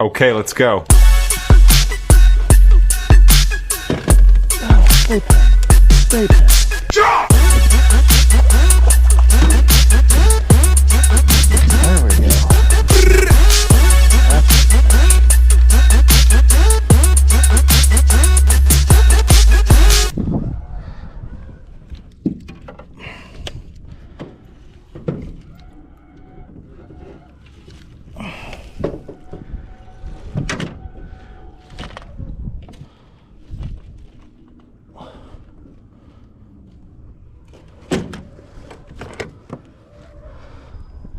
Okay, let's go. Stay pin. Stay pin. There we go.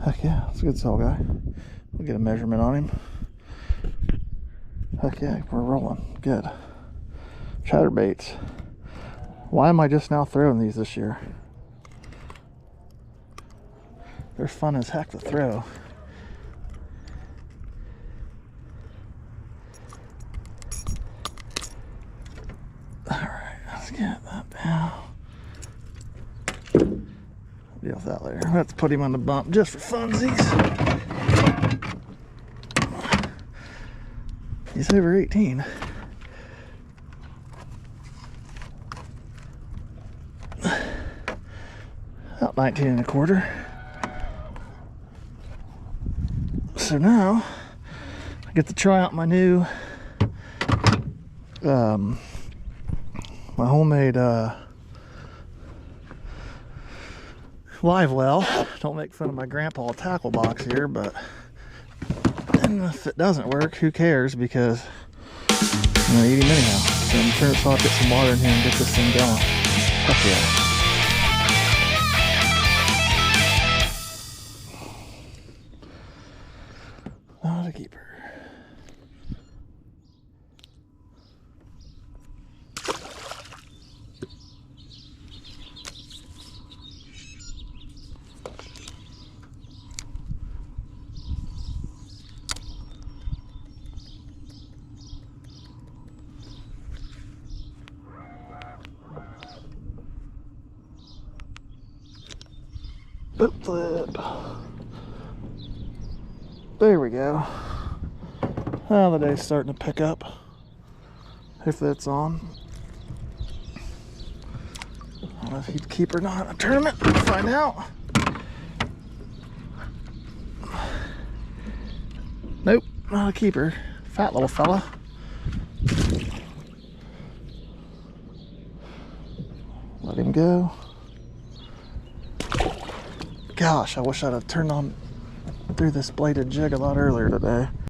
Heck yeah, that's a good saw guy. We'll get a measurement on him. Heck yeah, we're rolling. Good. Chatterbaits. Why am I just now throwing these this year? They're fun as heck to throw. Alright, let's get that down. Deal with that later. Let's put him on the bump just for funsies. He's over 18. About 19 and a quarter. So now I get to try out my new my homemade live well. Don't make fun of my grandpa tackle box here, but and if it doesn't work, who cares, because I'm gonna eat him anyhow. So I'm gonna turn this off, get some water in here, and get this thing going. Heck yeah. Not a keeper. Boat flip. There we go. Now the day's starting to pick up. If that's on. I don't know if he'd keep or not in a tournament. We'll find out. Nope, not a keeper. Fat little fella. Let him go. Gosh, I wish I'd have turned on through this bladed jig a lot earlier today.